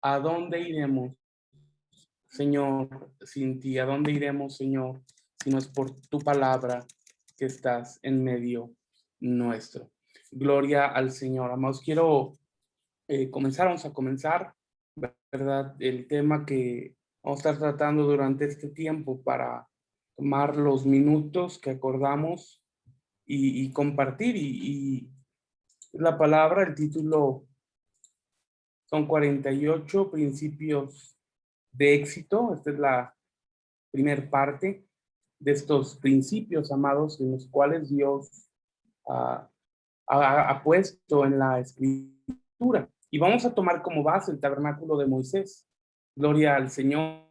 ¿A dónde iremos, Señor, sin ti? ¿A dónde iremos, Señor, si no es por tu palabra que estás en medio nuestro? Gloria al Señor. Amados, quiero vamos a comenzar, ¿verdad? El tema que vamos a estar tratando durante este tiempo para tomar los minutos que acordamos y compartir. Y la palabra, el título son 48 principios de éxito. Esta es la primera parte de estos principios, amados, en los cuales Dios ah, ha puesto en la escritura. Y vamos a tomar como base el tabernáculo de Moisés. Gloria al Señor,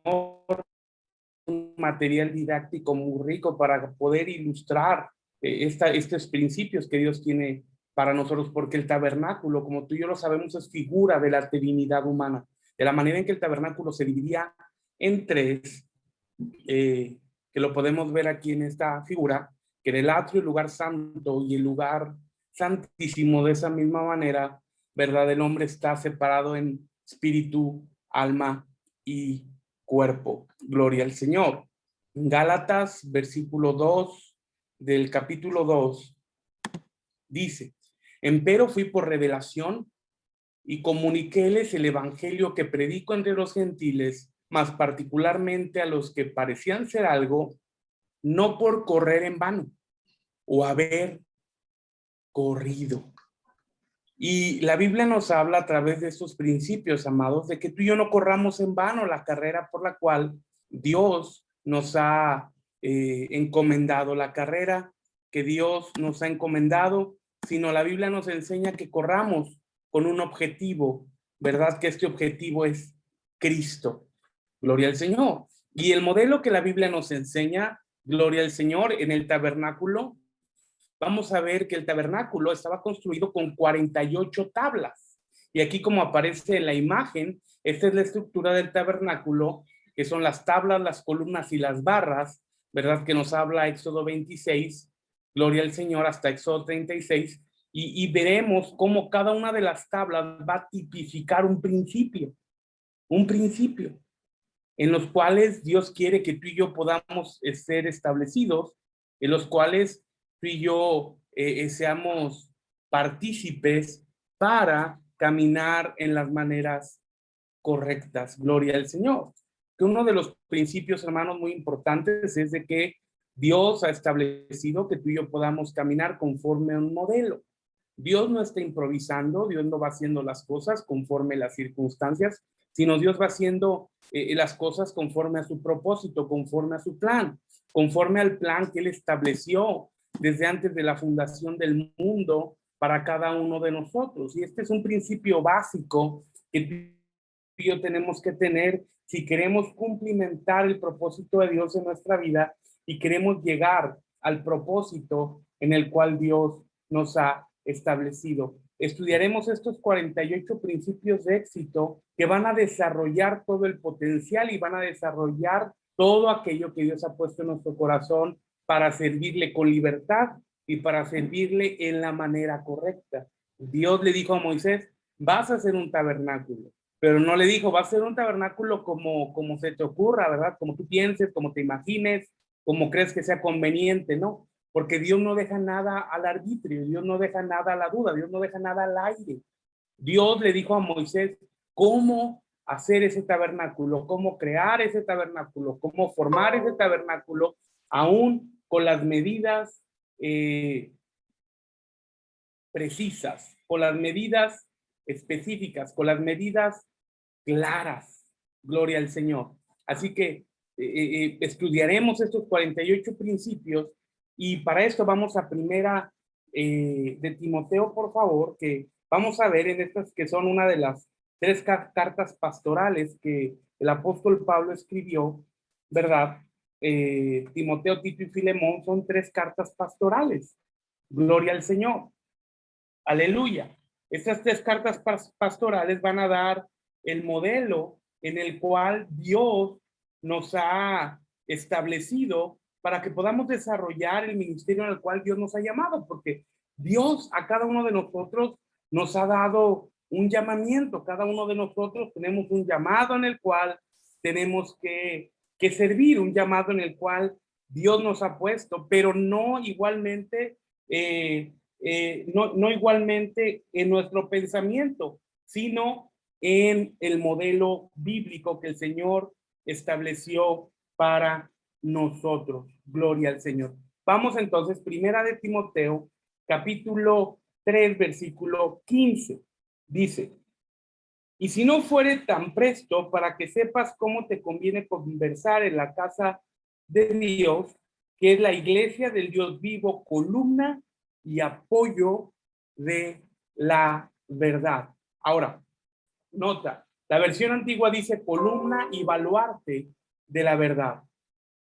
un material didáctico muy rico para poder ilustrar estos principios que Dios tiene para nosotros, porque el tabernáculo, como tú y yo lo sabemos, es figura de la divinidad humana, de la manera en que el tabernáculo se dividía en tres, que lo podemos ver aquí en esta figura, que era el atrio, el lugar santo y el lugar santísimo. De esa misma manera, ¿verdad? El hombre está separado en espíritu, alma y cuerpo. Gloria al Señor. Gálatas, versículo 2 del capítulo 2, dice: empero fui por revelación y comuniquéles el evangelio que predico entre los gentiles, más particularmente a los que parecían ser algo, no por correr en vano o haber corrido. Y la Biblia nos habla a través de estos principios, amados, de que tú y yo no corramos en vano la carrera por la cual Dios nos ha encomendado, la carrera que Dios nos ha encomendado, sino la Biblia nos enseña que corramos con un objetivo, ¿verdad? Que este objetivo es Cristo. Gloria al Señor. Y el modelo que la Biblia nos enseña, gloria al Señor, en el tabernáculo, vamos a ver que el tabernáculo estaba construido con 48 tablas. Y aquí, como aparece en la imagen, esta es la estructura del tabernáculo, que son las tablas, las columnas y las barras, ¿verdad? Que nos habla Éxodo 26, gloria al Señor, hasta Éxodo 36, y veremos cómo cada una de las tablas va a tipificar un principio, en los cuales Dios quiere que tú y yo podamos ser establecidos, en los cuales tú y yo seamos partícipes para caminar en las maneras correctas. Gloria al Señor. Que uno de los principios, hermanos, muy importantes es de que Dios ha establecido que tú y yo podamos caminar conforme a un modelo. Dios no está improvisando, Dios no va haciendo las cosas conforme las circunstancias, sino Dios va haciendo las cosas conforme a su propósito, conforme a su plan, conforme al plan que Él estableció desde antes de la fundación del mundo para cada uno de nosotros. Y este es un principio básico que tú y yo tenemos que tener si queremos cumplimentar el propósito de Dios en nuestra vida y queremos llegar al propósito en el cual Dios nos ha establecido. Estudiaremos estos 48 principios de éxito que van a desarrollar todo el potencial y van a desarrollar todo aquello que Dios ha puesto en nuestro corazón para servirle con libertad y para servirle en la manera correcta. Dios le dijo a Moisés: vas a hacer un tabernáculo, pero no le dijo: va a ser un tabernáculo como se te ocurra, ¿verdad? Como tú pienses, como te imagines, como crees que sea conveniente, ¿no? Porque Dios no deja nada al arbitrio, Dios no deja nada a la duda, Dios no deja nada al aire. Dios le dijo a Moisés cómo hacer ese tabernáculo, cómo crear ese tabernáculo, cómo formar ese tabernáculo, aún con las medidas precisas, con las medidas específicas, con las medidas claras. Gloria al Señor. Así que estudiaremos estos 48 principios y para esto vamos a primera de Timoteo, por favor, que vamos a ver en estas que son una de las tres cartas pastorales que el apóstol Pablo escribió, ¿verdad? Timoteo, Tito y Filemón son tres cartas pastorales. Gloria al Señor. Aleluya. Estas tres cartas pastorales van a dar el modelo en el cual Dios nos ha establecido para que podamos desarrollar el ministerio en el cual Dios nos ha llamado, porque Dios a cada uno de nosotros nos ha dado un llamamiento. Cada uno de nosotros tenemos un llamado en el cual tenemos que servir, un llamado en el cual Dios nos ha puesto, pero no igualmente, no igualmente en nuestro pensamiento, sino en el modelo bíblico que el Señor estableció para nosotros. Gloria al Señor. Vamos entonces, primera de Timoteo, capítulo 3, versículo 15. Dice: y si no fuere tan presto para que sepas cómo te conviene conversar en la casa de Dios, que es la iglesia del Dios vivo, columna y apoyo de la verdad. Ahora, nota, la versión antigua dice columna y baluarte de la verdad.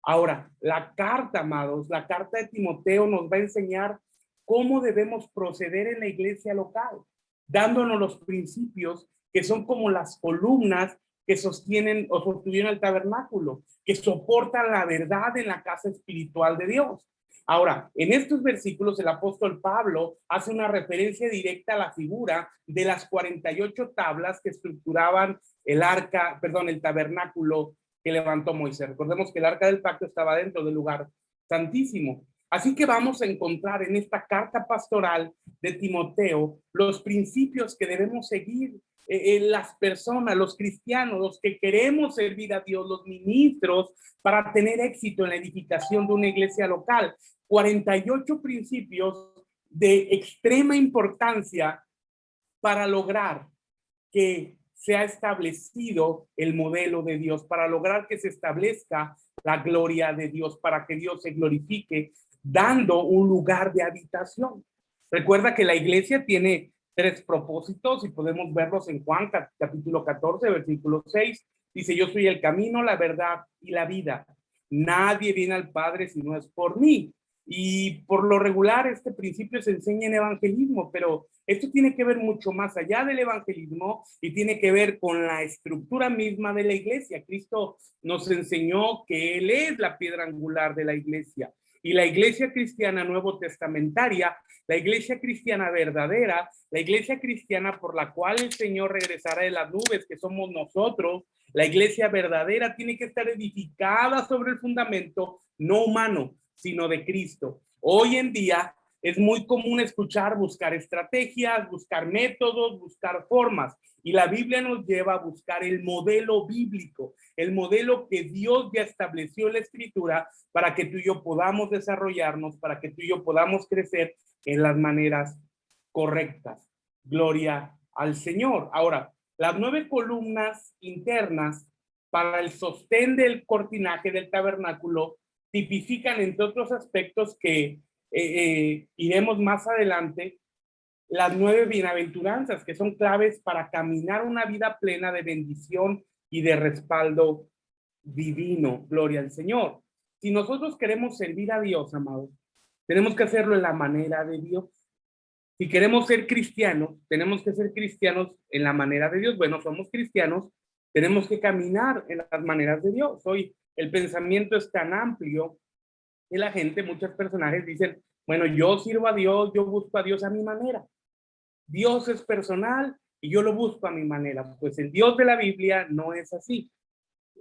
Ahora, la carta, amados, la carta de Timoteo nos va a enseñar cómo debemos proceder en la iglesia local, dándonos los principios que son como las columnas que sostienen o sostuvieron el tabernáculo, que soportan la verdad en la casa espiritual de Dios. Ahora, en estos versículos el apóstol Pablo hace una referencia directa a la figura de las 48 tablas que estructuraban el arca, perdón, el tabernáculo que levantó Moisés. Recordemos que el arca del pacto estaba dentro del lugar santísimo. Así que vamos a encontrar en esta carta pastoral de Timoteo los principios que debemos seguir las personas, los cristianos, los que queremos servir a Dios, los ministros, para tener éxito en la edificación de una iglesia local. 48 principios de extrema importancia para lograr que se ha establecido el modelo de Dios, para lograr que se establezca la gloria de Dios, para que Dios se glorifique, dando un lugar de habitación. Recuerda que la iglesia tiene 3 propósitos y podemos verlos en Juan capítulo 14, versículo 6. Dice: yo soy el camino, la verdad y la vida. Nadie viene al Padre si no es por mí. Y por lo regular este principio se enseña en evangelismo, pero esto tiene que ver mucho más allá del evangelismo y tiene que ver con la estructura misma de la iglesia. Cristo nos enseñó que Él es la piedra angular de la iglesia. Y la iglesia cristiana nuevo testamentaria, la iglesia cristiana verdadera, la iglesia cristiana por la cual el Señor regresará de las nubes, que somos nosotros, la iglesia verdadera tiene que estar edificada sobre el fundamento no humano, sino de Cristo. Hoy en día es muy común escuchar, buscar estrategias, buscar métodos, buscar formas. Y la Biblia nos lleva a buscar el modelo bíblico, el modelo que Dios ya estableció en la Escritura para que tú y yo podamos desarrollarnos, para que tú y yo podamos crecer en las maneras correctas. Gloria al Señor. Ahora, las 9 columnas internas para el sostén del cortinaje del tabernáculo tipifican, entre otros aspectos que iremos más adelante, las 9 bienaventuranzas, que son claves para caminar una vida plena de bendición y de respaldo divino. Gloria al Señor. Si nosotros queremos servir a Dios, amados, tenemos que hacerlo en la manera de Dios. Si queremos ser cristianos, tenemos que ser cristianos en la manera de Dios. Bueno, somos cristianos, tenemos que caminar en las maneras de Dios. Hoy el pensamiento es tan amplio que la gente, muchos personajes dicen: bueno, yo sirvo a Dios, yo busco a Dios a mi manera. Dios es personal y yo lo busco a mi manera. Pues el Dios de la Biblia no es así.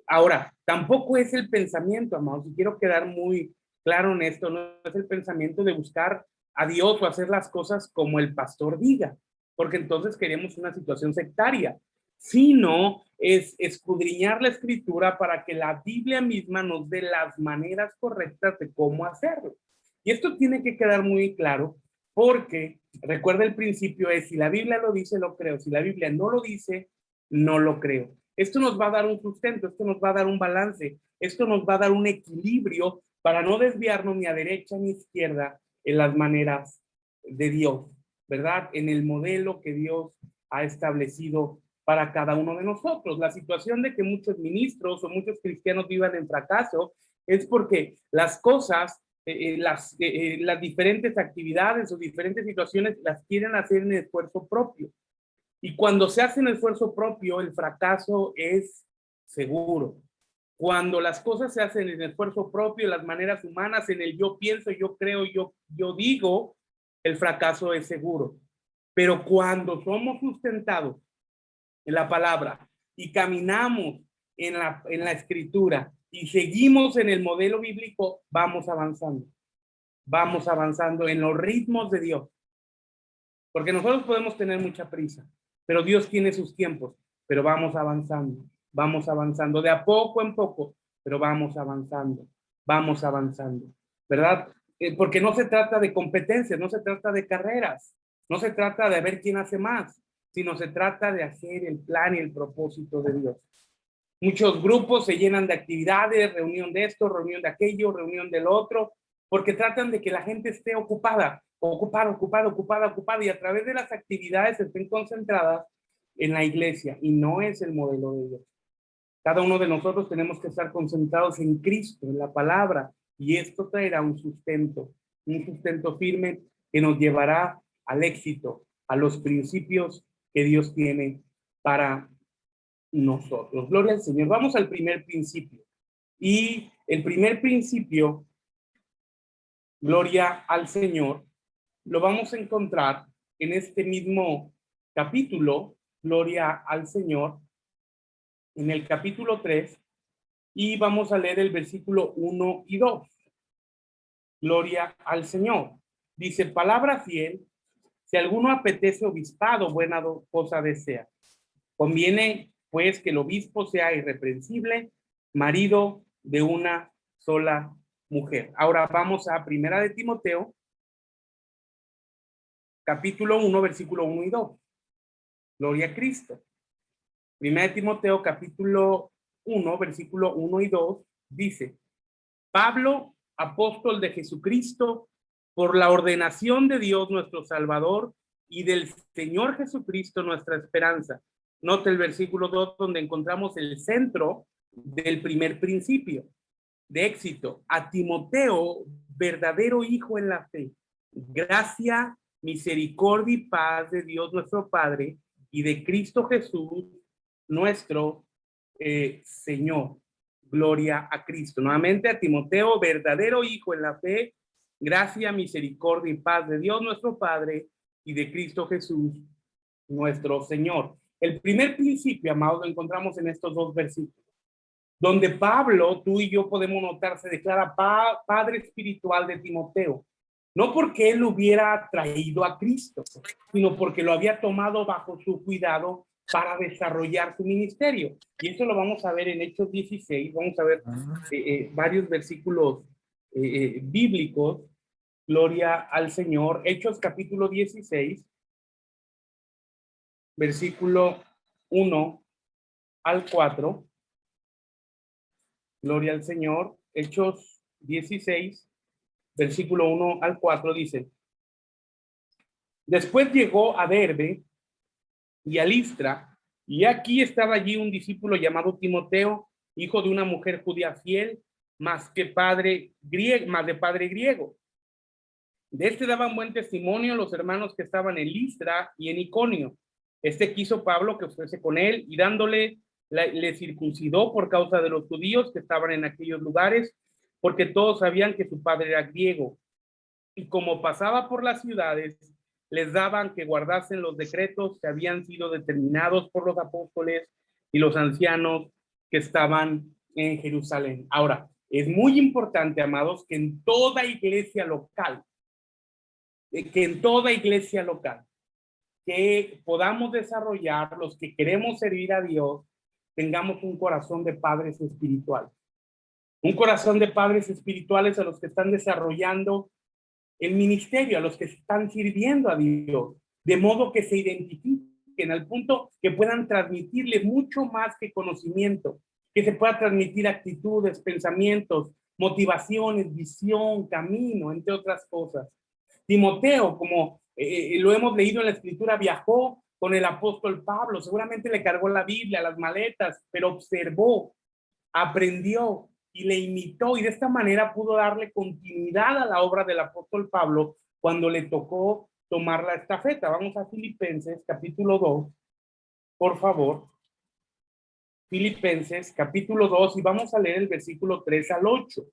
Ahora, tampoco es el pensamiento, amados, y quiero quedar muy claro en esto, no es el pensamiento de buscar a Dios o hacer las cosas como el pastor diga, porque entonces queremos una situación sectaria, sino es escudriñar la escritura para que la Biblia misma nos dé las maneras correctas de cómo hacerlo. Y esto tiene que quedar muy claro porque, recuerda, el principio es: si la Biblia lo dice, lo creo; si la Biblia no lo dice, no lo creo. Esto nos va a dar un sustento, esto nos va a dar un balance, esto nos va a dar un equilibrio para no desviarnos ni a derecha ni a izquierda en las maneras de Dios, ¿verdad? En el modelo que Dios ha establecido para cada uno de nosotros. La situación de que muchos ministros o muchos cristianos vivan en fracaso es porque las cosas, las diferentes actividades o diferentes situaciones las quieren hacer en esfuerzo propio. Y cuando se hace en esfuerzo propio, el fracaso es seguro. Cuando las cosas se hacen en esfuerzo propio, las maneras humanas, en el yo pienso, yo creo, yo digo, el fracaso es seguro. Pero cuando somos sustentados en la palabra y caminamos en la escritura y seguimos en el modelo bíblico, vamos avanzando en los ritmos de Dios. Porque nosotros podemos tener mucha prisa, pero Dios tiene sus tiempos, pero vamos avanzando de a poco en poco, pero vamos avanzando, ¿verdad? Porque no se trata de competencias, no se trata de carreras, no se trata de ver quién hace más, sino se trata de hacer el plan y el propósito de Dios. Muchos grupos se llenan de actividades, reunión de esto, reunión de aquello, reunión del otro, porque tratan de que la gente esté ocupada, y a través de las actividades estén concentradas en la iglesia, y no es el modelo de Dios. Cada uno de nosotros tenemos que estar concentrados en Cristo, en la palabra, y esto traerá un sustento firme que nos llevará al éxito, a los principios que Dios tiene para nosotros. Gloria al Señor. Vamos al primer principio. Y el primer principio, gloria al Señor, lo vamos a encontrar en este mismo capítulo, gloria al Señor, en el capítulo 3, y vamos a leer el versículo 1 y 2. Gloria al Señor. Dice, palabra fiel, si alguno apetece obispado, buena cosa desea. Conviene, pues, que el obispo sea irreprensible, marido de una sola mujer. Ahora vamos a Primera de Timoteo, capítulo 1, versículo 1 y 2. Gloria a Cristo. Primera de Timoteo, capítulo 1, versículo 1 y 2, dice, Pablo, apóstol de Jesucristo, por la ordenación de Dios nuestro Salvador y del Señor Jesucristo nuestra esperanza. Note el versículo 2 donde encontramos el centro del primer principio de éxito. A Timoteo, verdadero hijo en la fe, gracia, misericordia y paz de Dios nuestro Padre y de Cristo Jesús nuestro Señor. Gloria a Cristo. Nuevamente a Timoteo, verdadero hijo en la fe, gracia, misericordia y paz de Dios nuestro Padre y de Cristo Jesús nuestro Señor. El primer principio, amados, lo encontramos en estos dos versículos, donde Pablo, tú y yo podemos notar, se declara padre espiritual de Timoteo, no porque él lo hubiera traído a Cristo, sino porque lo había tomado bajo su cuidado para desarrollar su ministerio. Y eso lo vamos a ver en Hechos 16, vamos a ver varios versículos bíblicos, gloria al Señor. Hechos capítulo 16, versículo 1 al 4, gloria al Señor. Hechos 16, versículo 1 al 4 dice, después llegó a Derbe y a Listra, y aquí estaba allí un discípulo llamado Timoteo, hijo de una mujer judía fiel, más de padre griego. De este daban buen testimonio los hermanos que estaban en Listra y en Iconio. Quiso Pablo que fuese con él, y dándole, le circuncidó por causa de los judíos que estaban en aquellos lugares, porque todos sabían que su padre era griego. Y como pasaba por las ciudades, les daban que guardasen los decretos que habían sido determinados por los apóstoles y los ancianos que estaban en Jerusalén. Ahora, es muy importante, amados, que en toda iglesia local, que podamos desarrollar, los que queremos servir a Dios, tengamos un corazón de padres espirituales. Un corazón de padres espirituales a los que están desarrollando el ministerio, a los que están sirviendo a Dios, de modo que se identifiquen al punto que puedan transmitirle mucho más que conocimiento, que se pueda transmitir actitudes, pensamientos, motivaciones, visión, camino, entre otras cosas. Timoteo, como lo hemos leído en la escritura, viajó con el apóstol Pablo, seguramente le cargó la Biblia, las maletas, pero observó, aprendió y le imitó, y de esta manera pudo darle continuidad a la obra del apóstol Pablo cuando le tocó tomar la estafeta. Vamos a Filipenses capítulo 2, por favor. Filipenses capítulo 2, y vamos a leer el versículo 3 al 8.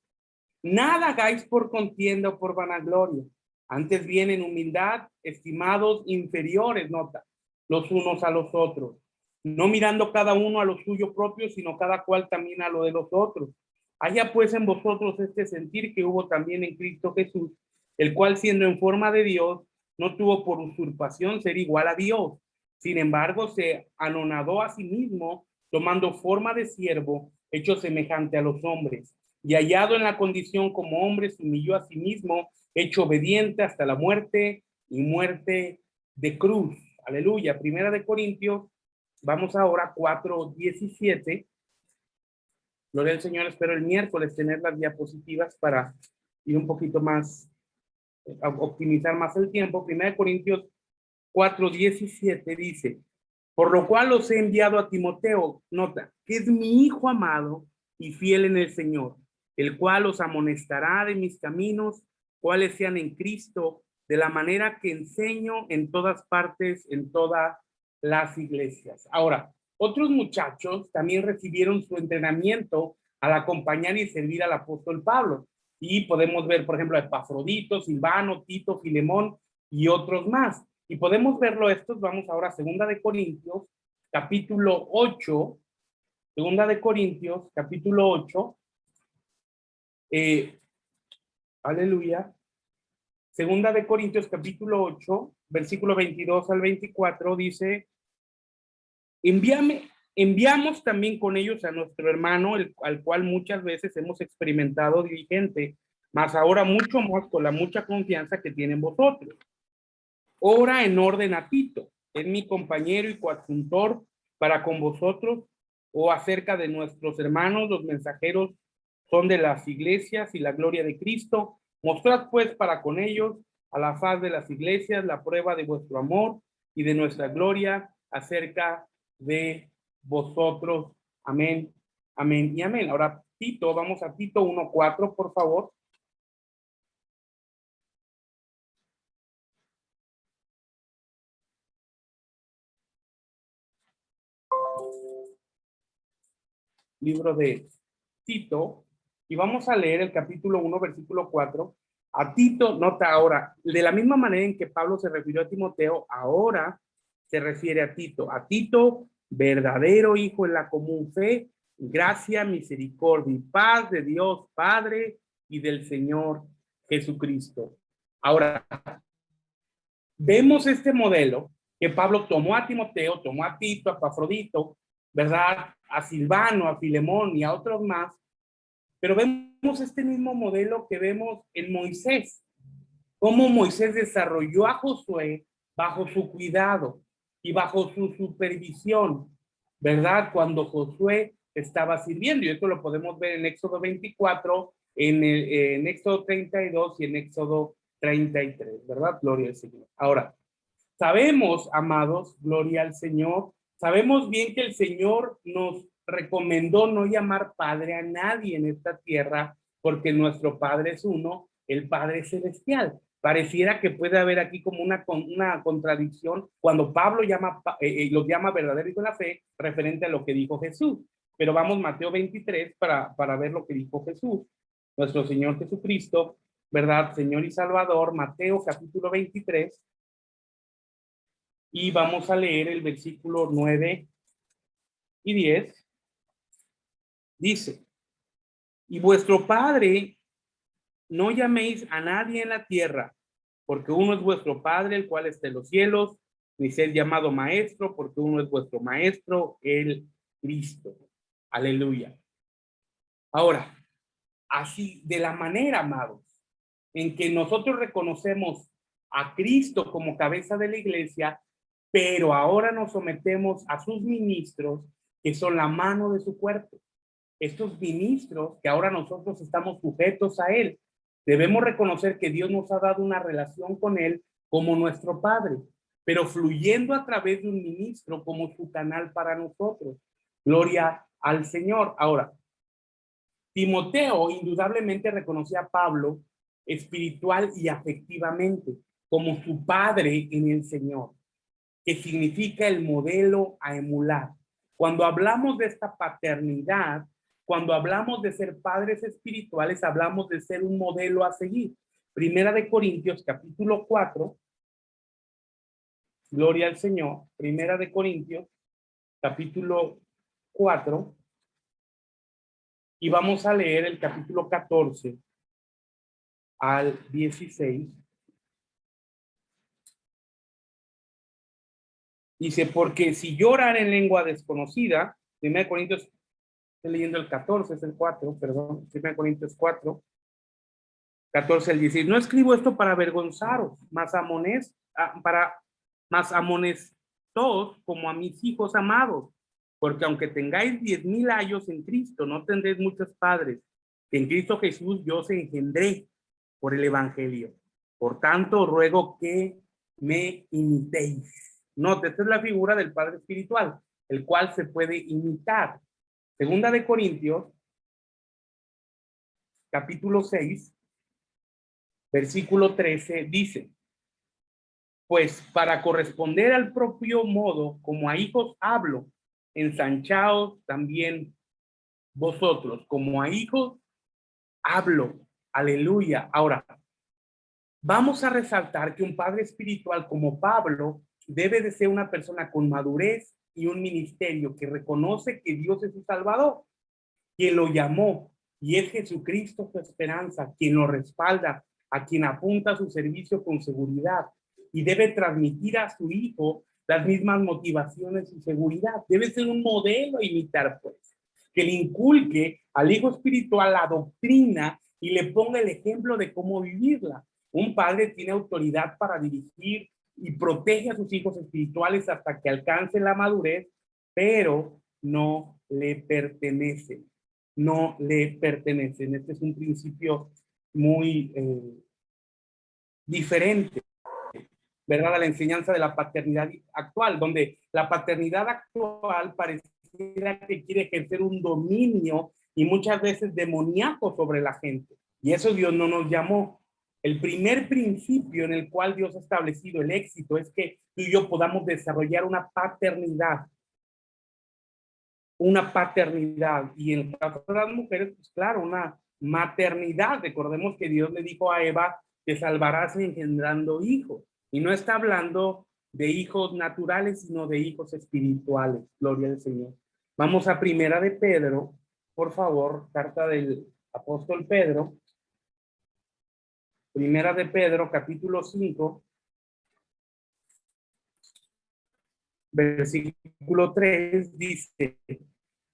Nada hagáis por contienda o por vanagloria, Antes bien, en humildad, estimados inferiores, nota, los unos a los otros, no mirando cada uno a lo suyo propio, sino cada cual también a lo de los otros. Haya pues en vosotros este sentir que hubo también en Cristo Jesús, el cual siendo en forma de Dios, no tuvo por usurpación ser igual a Dios. Sin embargo, se anonadó a sí mismo, tomando forma de siervo, hecho semejante a los hombres. Y hallado en la condición como hombre, se humilló a sí mismo, hecho obediente hasta la muerte y muerte de cruz. Aleluya. Primera de Corintios, vamos ahora 4:17. Gloria al Señor, espero el miércoles tener las diapositivas para ir un poquito más, optimizar más el tiempo. Primera de Corintios 4:17 dice, por lo cual os he enviado a Timoteo, nota, que es mi hijo amado y fiel en el Señor, el cual os amonestará de mis caminos, cuáles sean en Cristo, de la manera que enseño en todas partes, en todas las iglesias. Ahora, otros muchachos también recibieron su entrenamiento al acompañar y servir al apóstol Pablo. Y podemos ver, por ejemplo, a Epafrodito, Silvano, Tito, Filemón y otros más. Y podemos verlo estos, vamos ahora a Segunda de Corintios, capítulo 8, Segunda de Corintios, capítulo 8, aleluya, Segunda de Corintios, capítulo 8, versículo 22 al 24, dice, enviamos también con ellos a nuestro hermano, al cual muchas veces hemos experimentado diligente, mas ahora mucho más con la mucha confianza que tienen vosotros. Ora en orden a Tito, es mi compañero y coadjuntor para con vosotros, o acerca de nuestros hermanos, los mensajeros son de las iglesias y la gloria de Cristo. Mostrad pues para con ellos a la faz de las iglesias la prueba de vuestro amor y de nuestra gloria acerca de vosotros. Amén, amén y amén. Ahora Tito, vamos a Tito 1:4, por favor. Libro de Tito, y vamos a leer el capítulo 1, versículo 4. A Tito, nota ahora, de la misma manera en que Pablo se refirió a Timoteo, ahora se refiere a Tito, verdadero hijo en la común fe, gracia, misericordia y paz de Dios Padre y del Señor Jesucristo. Ahora, vemos este modelo que Pablo tomó a Timoteo, tomó a Tito, a Epafrodito, ¿verdad? A Silvano, a Filemón y a otros más, pero vemos este mismo modelo que vemos en Moisés, cómo Moisés desarrolló a Josué bajo su cuidado y bajo su supervisión, ¿verdad? Cuando Josué estaba sirviendo, y esto lo podemos ver en Éxodo 24, en Éxodo 32 y en Éxodo 33, ¿verdad? Gloria al Señor. Ahora, sabemos, amados, gloria al Señor, sabemos bien que el Señor nos recomendó no llamar Padre a nadie en esta tierra, porque nuestro Padre es uno, el Padre celestial. Pareciera que puede haber aquí como una contradicción cuando Pablo los llama verdaderos de la fe, referente a lo que dijo Jesús. Pero vamos Mateo 23 para ver lo que dijo Jesús, nuestro Señor Jesucristo, ¿verdad? Señor y Salvador, Mateo capítulo 23. Y vamos a leer el versículo 9 y 10. Dice, y vuestro Padre, no llaméis a nadie en la tierra, porque uno es vuestro Padre, el cual está en los cielos, ni sed llamado maestro, porque uno es vuestro maestro, el Cristo. Aleluya. Ahora, así de la manera, amados, en que nosotros reconocemos a Cristo como cabeza de la iglesia, pero ahora nos sometemos a sus ministros, que son la mano de su cuerpo. Estos ministros que ahora nosotros estamos sujetos a él, debemos reconocer que Dios nos ha dado una relación con él como nuestro Padre, pero fluyendo a través de un ministro como su canal para nosotros. Gloria al Señor. Ahora, Timoteo indudablemente reconocía a Pablo espiritual y afectivamente como su padre en el Señor, que significa el modelo a emular. Cuando hablamos de esta paternidad, cuando hablamos de ser padres espirituales, hablamos de ser un modelo a seguir. Primera de Corintios, capítulo 4. Gloria al Señor. Primera de Corintios, capítulo 4. Y vamos a leer el capítulo 14 al 16. Dice, porque si lloran en lengua desconocida, 1 Corintios, estoy leyendo el 14, es el 4, perdón, 1 Corintios 4, 14 al 16. No escribo esto para avergonzaros, más amonestos como a mis hijos amados, porque aunque tengáis 10,000 años en Cristo, no tendréis muchos padres, que en Cristo Jesús yo os engendré por el evangelio. Por tanto, ruego que me imitéis. Note, esta es la figura del Padre espiritual, el cual se puede imitar. Segunda de Corintios, capítulo 6, versículo 13, dice, pues para corresponder al propio modo, como a hijos hablo, ensanchaos también vosotros, como a hijos hablo. Aleluya. Ahora, vamos a resaltar que un padre espiritual como Pablo debe de ser una persona con madurez y un ministerio que reconoce que Dios es su Salvador, quien lo llamó, y es Jesucristo su esperanza, quien lo respalda, a quien apunta a su servicio con seguridad, y debe transmitir a su hijo las mismas motivaciones y seguridad. Debe ser un modelo a imitar, pues, que le inculque al hijo espiritual la doctrina y le ponga el ejemplo de cómo vivirla. Un padre tiene autoridad para dirigir y protege a sus hijos espirituales hasta que alcancen la madurez, pero no le pertenecen. No le pertenecen. Este es un principio muy diferente, ¿verdad? A la enseñanza de la paternidad actual, donde la paternidad actual pareciera que quiere ejercer un dominio y muchas veces demoníaco sobre la gente. Y eso Dios no nos llamó. El primer principio en el cual Dios ha establecido el éxito es que tú y yo podamos desarrollar una paternidad. Y en el caso de las mujeres, pues claro, una maternidad. Recordemos que Dios le dijo a Eva, te salvarás engendrando hijos. Y no está hablando de hijos naturales, sino de hijos espirituales. Gloria al Señor. Vamos a Primera de Pedro, por favor, carta del apóstol Pedro. Primera de Pedro, capítulo 5, versículo 3, dice,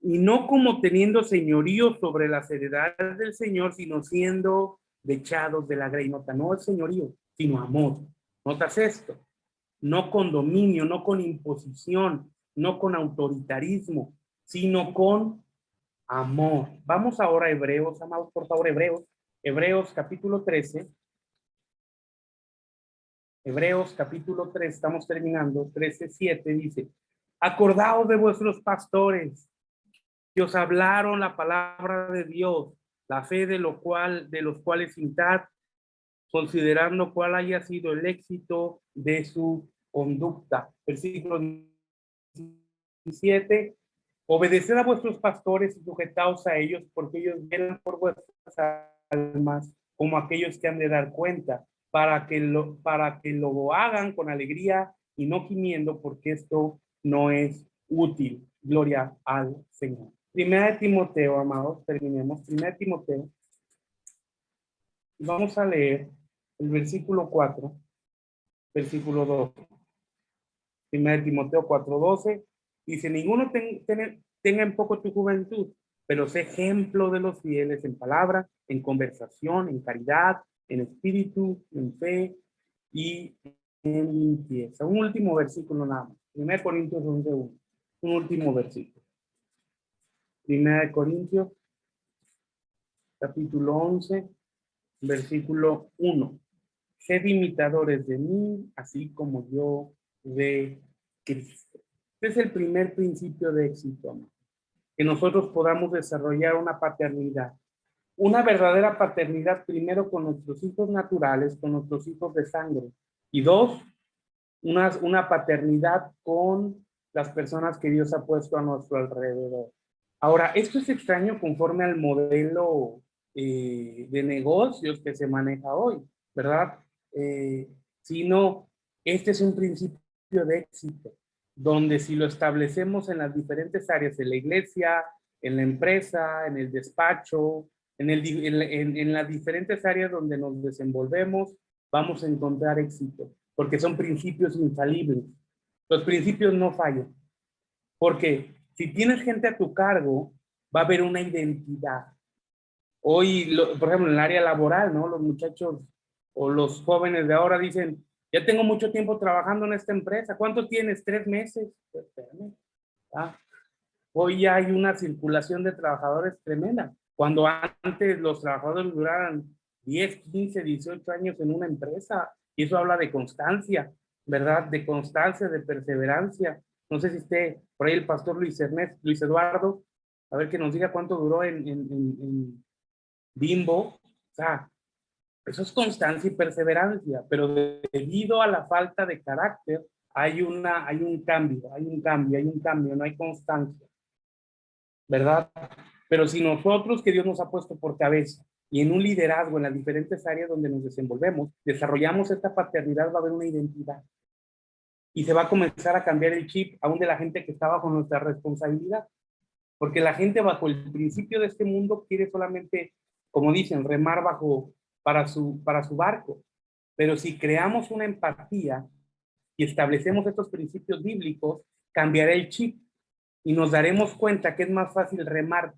y no como teniendo señorío sobre las heredades del Señor, sino siendo dechados de la grey. Nota, no es señorío, sino amor. ¿Notas esto? No con dominio, no con imposición, no con autoritarismo, sino con amor. Vamos ahora a Hebreos, amados, por favor, Hebreos capítulo 13. Hebreos capítulo 3, estamos terminando, 13:7 dice, acordaos de vuestros pastores, que os hablaron la palabra de Dios, la fe de los cuales intad, considerando cuál haya sido el éxito de su conducta. Versículo 17, obedeced a vuestros pastores y sujetaos a ellos, porque ellos velan por vuestras almas como aquellos que han de dar cuenta, para que lo hagan con alegría y no gimiendo, porque esto no es útil. Gloria al Señor. Primera de Timoteo, amados, terminemos. Primera de Timoteo. Vamos a leer el versículo 4, versículo 12. Primera de Timoteo 4:12. Dice, ninguno tenga en poco tu juventud, pero sé ejemplo de los fieles en palabra, en conversación, en caridad, en espíritu, en fe y en limpieza. Un último versículo nada más. 1 Corintios 11:1. Un último versículo. 1 Corintios, capítulo 11, versículo 1. Sed imitadores de mí, así como yo de Cristo. Este es el primer principio de éxito, amor. Que nosotros podamos desarrollar una paternidad. Una verdadera paternidad, primero con nuestros hijos naturales, con nuestros hijos de sangre. Y dos, una paternidad con las personas que Dios ha puesto a nuestro alrededor. Ahora, esto es extraño conforme al modelo de negocios que se maneja hoy. ¿verdad? Sino, este es un principio de éxito, donde si lo establecemos en las diferentes áreas, en la iglesia, en la empresa, en el despacho, en las diferentes áreas donde nos desenvolvemos, vamos a encontrar éxito, porque son principios infalibles. Los principios no fallan, porque si tienes gente a tu cargo, va a haber una identidad. Hoy, por ejemplo, en el área laboral, ¿no? Los muchachos o los jóvenes de ahora dicen, ya tengo mucho tiempo trabajando en esta empresa. ¿Cuánto tienes? 3 meses. Pues, espérame. Hoy ya hay una circulación de trabajadores tremenda. Cuando antes los trabajadores duraran 10, 15, 18 años en una empresa, y eso habla de constancia, ¿verdad? De constancia, de perseverancia. No sé si esté por ahí el pastor Luis Eduardo, a ver que nos diga cuánto duró en Bimbo. O sea, eso es constancia y perseverancia, pero debido a la falta de carácter, hay un cambio, no hay constancia, ¿verdad? Pero si nosotros, que Dios nos ha puesto por cabeza, y en un liderazgo en las diferentes áreas donde nos desenvolvemos, desarrollamos esta paternidad, va a haber una identidad. Y se va a comenzar a cambiar el chip aún de la gente que está bajo nuestra responsabilidad. Porque la gente bajo el principio de este mundo quiere solamente, como dicen, remar para su barco. Pero si creamos una empatía y establecemos estos principios bíblicos, cambiará el chip y nos daremos cuenta que es más fácil remar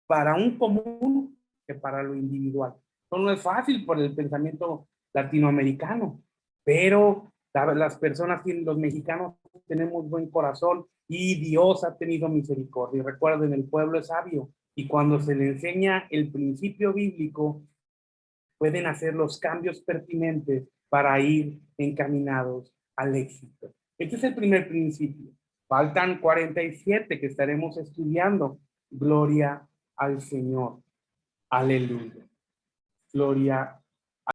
para un común que para lo individual. Eso no es fácil por el pensamiento latinoamericano, pero las personas, los mexicanos tenemos buen corazón y Dios ha tenido misericordia. Y recuerden, el pueblo es sabio y cuando se le enseña el principio bíblico, pueden hacer los cambios pertinentes para ir encaminados al éxito. Este es el primer principio. Faltan 47 que estaremos estudiando. Gloria al Señor. Aleluya. Gloria